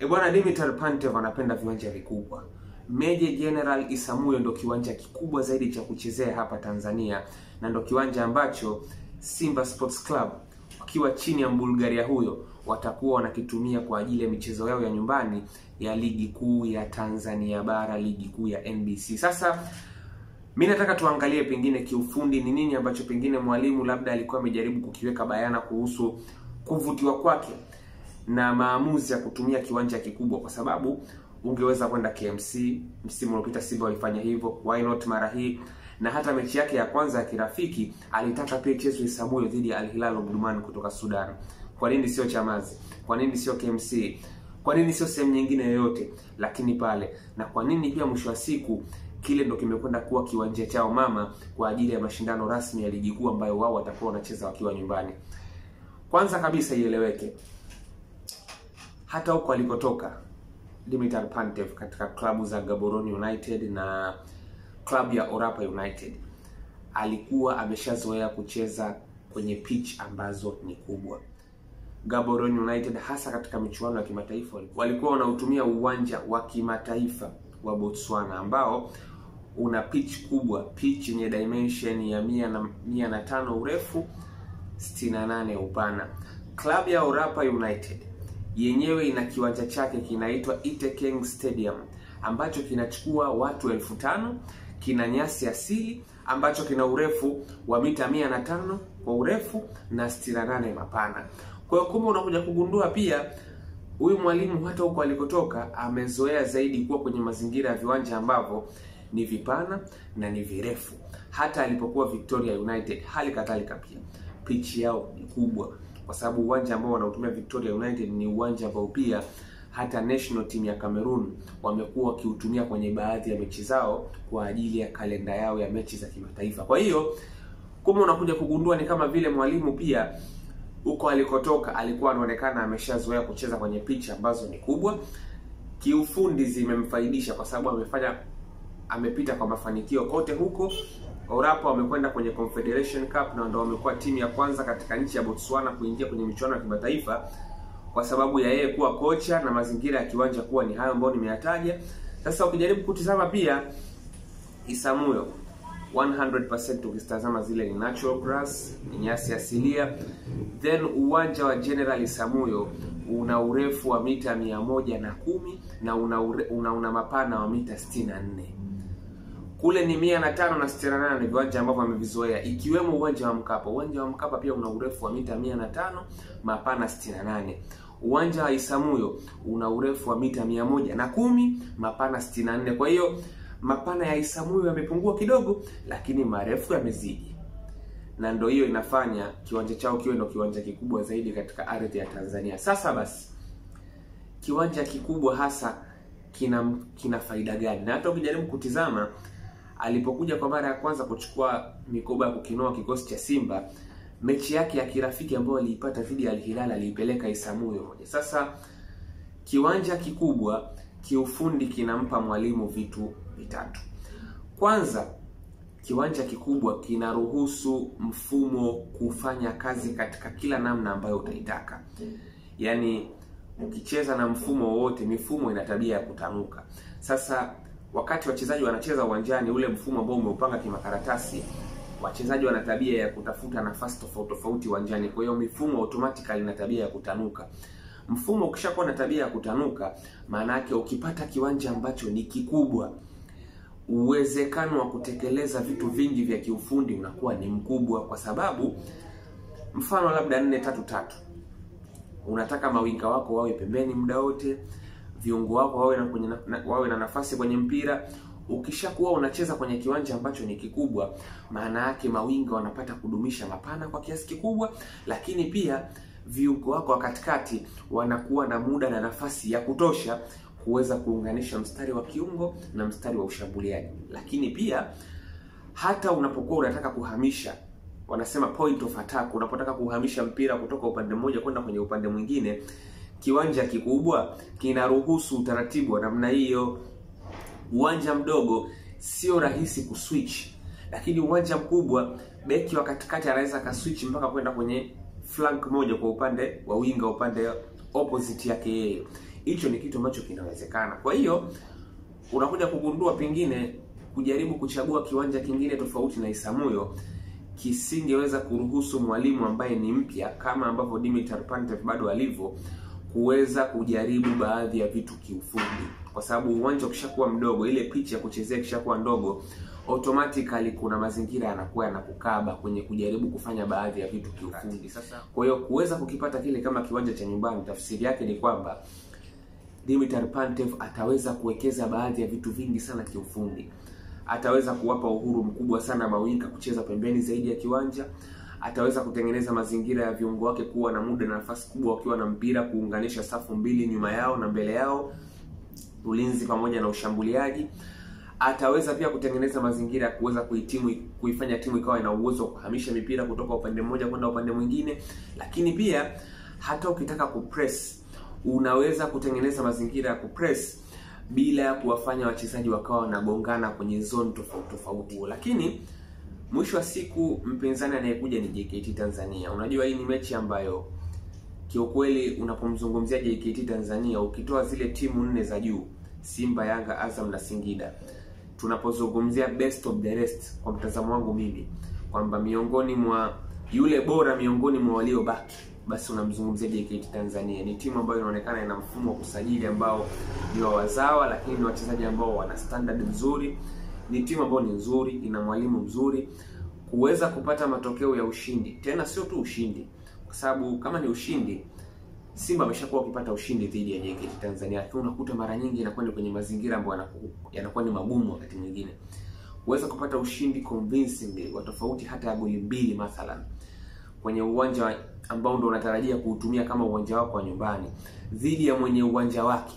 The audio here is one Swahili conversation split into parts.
Bwana Dimitar Pantev anapenda viwanja vikubwa. Meja Jenerali Isamuhyo ndo kiwanja kikubwa zaidi cha kuchezea hapa Tanzania, na ndo kiwanja ambacho Simba Sports Club wakiwa chini ya Bulgaria huyo watakuwa wanakitumia kwa ajili ya michezo yao ya nyumbani ya ligi kuu ya Tanzania bara, ligi kuu ya NBC. Sasa mimi nataka tuangalie pengine kiufundi ni nini ambacho pengine mwalimu labda alikuwa amejaribu kukiweka bayana kuhusu kuvutiwa kwake na maamuzi ya kutumia kiwanja kikubwa, kwa sababu ungeweza kwenda KMC, msimu uliopita Simba walifanya hivyo, why not mara hii? Na hata mechi yake ya kwanza ya kirafiki alitaka pia ichezwe Isamuhyo dhidi ya Al Hilal Omdurman kutoka Sudan. Kwa nini sio Chamazi? Kwa nini sio KMC? Kwa nini sio sehemu nyingine yoyote lakini pale? Na kwa nini pia mwisho wa siku kile ndo kimekwenda kuwa kiwanja chao mama kwa ajili ya mashindano rasmi ya ligi kuu ambayo wao watakuwa wanacheza wakiwa nyumbani? Kwanza kabisa ieleweke, hata huko alikotoka Dimitar Pantev katika klabu za Gaborone United na klabu ya Orapa United alikuwa ameshazoea kucheza kwenye pitch ambazo ni kubwa. Gaborone United hasa katika michuano ya kimataifa walikuwa wanautumia uwanja wa kimataifa wa Botswana ambao una pitch kubwa, pitch yenye dimension ya 105 urefu, 68 upana. Klabu ya Orapa United yenyewe ina kiwanja chake kinaitwa Itekeng Stadium ambacho kinachukua watu 5,000, kina nyasi asili ambacho kina urefu wa mita 105 kwa urefu na 68 mapana. Kwa hiyo kumbe unakuja kugundua pia huyu mwalimu hata huko alikotoka amezoea zaidi kuwa kwenye mazingira ya viwanja ambavyo ni vipana na ni virefu. Hata alipokuwa Victoria United hali kadhalika pia pitch yao ni kubwa, kwa sababu uwanja ambao wanautumia Victoria United ni uwanja ambao pia hata national team ya Cameroon wamekuwa wakiutumia kwenye baadhi ya mechi zao kwa ajili ya kalenda yao ya mechi za kimataifa. Kwa hiyo kama unakuja kugundua ni kama vile mwalimu pia huko alikotoka alikuwa anaonekana ameshazoea kucheza kwenye pitch ambazo ni kubwa. Kiufundi zimemfaidisha kwa sababu amepita kwa mafanikio kote huko. Orapa wamekwenda kwenye Confederation Cup na ndio wamekuwa timu ya kwanza katika nchi ya Botswana kuingia kwenye michuano ya kimataifa kwa sababu ya yeye kuwa kocha na mazingira ya kiwanja kuwa ni hayo ambayo nimeyataja. Sasa ukijaribu kutizama pia Isamuhyo 100% ukitazama zile ni natural grass, ni nyasi asilia. Then uwanja wa General Isamuhyo una urefu wa mita 110 na una mapana wa mita 64. Kule ni 105 na 68 ni viwanja ambavyo amevizoea, ikiwemo uwanja wa Mkapa. Uwanja wa Mkapa pia una urefu wa mita 105, mapana 68. Uwanja wa Isamuhyo una urefu wa mita 110, mapana 64. Kwa hiyo mapana ya Isamuhyo yamepungua kidogo, lakini marefu yamezidi. Na ndio hiyo inafanya kiwanja chao kiwe ndio kiwanja kikubwa zaidi katika ardhi ya Tanzania. Sasa basi, kiwanja kikubwa hasa kina faida gani? Na hata ukijaribu kutizama alipokuja kwa mara ya kwanza kuchukua mikoba ya kukinoa kikosi cha Simba, mechi yake ya kirafiki ambayo aliipata dhidi ya Al Hilal aliipeleka Isamuhyo. Sasa kiwanja kikubwa kiufundi kinampa mwalimu vitu vitatu. Kwanza, kiwanja kikubwa kinaruhusu mfumo kufanya kazi katika kila namna ambayo utaitaka. Yaani ukicheza na mfumo wote, mifumo ina tabia ya kutanuka. Sasa wakati wachezaji wanacheza uwanjani, ule mfumo ambao umeupanga kimakaratasi, wachezaji wana tabia ya kutafuta nafasi tofauti uwanjani. Kwa hiyo mifumo automatically ina tabia ya kutanuka. Mfumo ukishakuwa na tabia ya kutanuka, maana yake ukipata kiwanja ambacho ni kikubwa, uwezekano wa kutekeleza vitu vingi vya kiufundi unakuwa ni mkubwa, kwa sababu mfano labda 4-3-3. Unataka mawinga wako wawe pembeni muda wote, viungo wako wawe na nafasi kwenye mpira. Ukishakuwa unacheza kwenye kiwanja ambacho ni kikubwa, maana yake mawinga wanapata kudumisha mapana kwa kiasi kikubwa, lakini pia viungo wako wa katikati wanakuwa na muda na nafasi ya kutosha kuweza kuunganisha mstari wa kiungo na mstari wa ushambuliaji. Lakini pia hata unapokuwa unataka kuhamisha, wanasema point of attack, unapotaka kuhamisha mpira kutoka upande mmoja kwenda kwenye upande mwingine, kiwanja kikubwa kinaruhusu utaratibu wa namna hiyo. Uwanja mdogo sio rahisi kuswitch, lakini uwanja mkubwa beki wa katikati anaweza kaswitch mpaka kwenda kwenye flank moja kwa upande wa winga, upande opposite yake yeye. Hicho ni kitu ambacho kinawezekana. Kwa hiyo unakuja kugundua pengine kujaribu kuchagua kiwanja kingine tofauti na Isamuyo kisingeweza kuruhusu mwalimu ambaye ni mpya kama ambavyo Dimitar Pantev bado alivyo kuweza kujaribu baadhi ya vitu kiufundi, kwa sababu uwanja ukishakuwa mdogo, ile pitch ya kuchezea kishakuwa ndogo, automatically kuna mazingira yanakuwa yanakukaba kwenye kujaribu kufanya baadhi ya vitu kiufundi. Sasa kwa hiyo kuweza kukipata kile kama kiwanja cha nyumbani, tafsiri yake ni kwamba Dimitar Pantev ataweza kuwekeza baadhi ya vitu vingi sana kiufundi. Ataweza kuwapa uhuru mkubwa sana mawinga kucheza pembeni zaidi ya kiwanja. Ataweza kutengeneza mazingira ya viungo wake kuwa na muda na nafasi kubwa wakiwa na mpira, kuunganisha safu mbili nyuma yao na mbele yao, ulinzi pamoja na ushambuliaji. Ataweza pia kutengeneza mazingira ya kuweza kuifanya timu ikawa ina uwezo wa kuhamisha mipira kutoka upande mmoja kwenda upande mwingine. Lakini pia hata ukitaka kupress, unaweza kutengeneza mazingira ya kupress bila ya kuwafanya wachezaji wakawa wanagongana kwenye zone tofauti tofauti. Lakini mwisho wa siku mpinzani anayekuja ni JKT Tanzania. Unajua hii ni mechi ambayo kiukweli unapomzungumzia JKT Tanzania, ukitoa zile timu 4 za juu, Simba, Yanga, Azam na Singida, tunapozungumzia best of the rest, kwa mtazamo wangu mimi, kwamba miongoni mwa yule bora miongoni mwa waliobaki, basi unamzungumzia JKT Tanzania. Ni timu ambayo inaonekana ina mfumo wa kusajili ambao ni wa wazawa, lakini ni wachezaji ambao wana standard nzuri. Ni timu ambayo ni nzuri, ina mwalimu mzuri. Kuweza kupata matokeo ya ushindi, tena sio tu ushindi, kwa sababu kama ni ushindi, Simba ameshakuwa ukipata ushindi dhidi ya JKT Tanzania, lakini unakuta mara nyingi inakuwa ni kwenye mazingira ambayo yanakuwa ni magumu wakati mwingine. Kuweza kupata ushindi convincingly wa tofauti hata ya goli 2 mathalan kwenye uwanja ambao ndio unatarajia kuutumia kama uwanja wako wa nyumbani dhidi ya mwenye uwanja wake,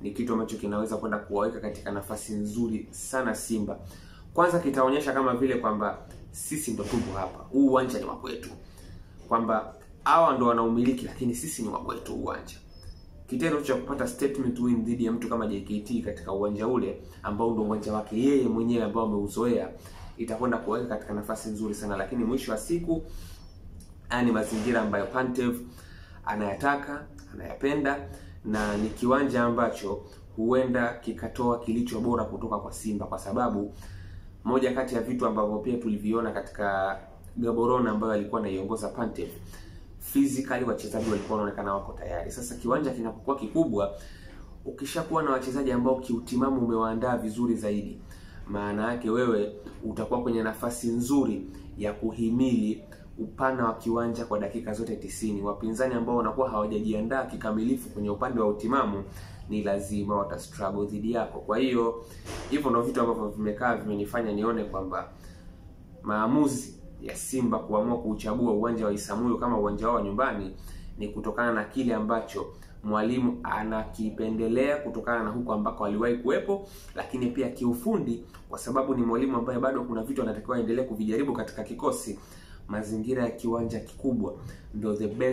ni kitu ambacho kinaweza kwenda kuwaweka katika nafasi nzuri sana Simba. Kwanza kitaonyesha kama vile kwamba sisi ndo tupo hapa, huu uwanja ni wa kwetu, kwamba hawa ndo wanaumiliki lakini sisi ni wa kwetu uwanja. Kitendo cha kupata statement win dhidi ya mtu kama JKT katika uwanja ule ambao ndo uwanja wake yeye mwenyewe ambao ameuzoea, itakwenda kuweka katika nafasi nzuri sana. Lakini mwisho wa siku ni mazingira ambayo Pantev anayataka, anayapenda, na ni kiwanja ambacho huenda kikatoa kilicho bora kutoka kwa Simba, kwa sababu moja kati ya vitu ambavyo pia tuliviona katika Gaborone ambayo alikuwa anaiongoza Pantev, physically wachezaji walikuwa wanaonekana wako tayari. Sasa kiwanja kinapokuwa kikubwa, ukishakuwa na wachezaji ambao kiutimamu umewaandaa vizuri zaidi, maana yake wewe utakuwa kwenye nafasi nzuri ya kuhimili upana wa kiwanja kwa dakika zote 90. Wapinzani ambao wanakuwa hawajajiandaa kikamilifu kwenye upande wa utimamu, ni lazima watastruggle dhidi yako. Kwa hiyo hivyo ndio vitu ambavyo vimenifanya nione kwamba maamuzi ya Simba kuamua kuuchagua uwanja wa Isamuyo kama uwanja wao wa nyumbani ni kutokana na kile ambacho mwalimu anakipendelea kutokana na huko ambako aliwahi kuwepo, lakini pia kiufundi, kwa sababu ni mwalimu ambaye bado kuna vitu anatakiwa aendelee kuvijaribu katika kikosi. Mazingira ya kiwanja kikubwa ndio the best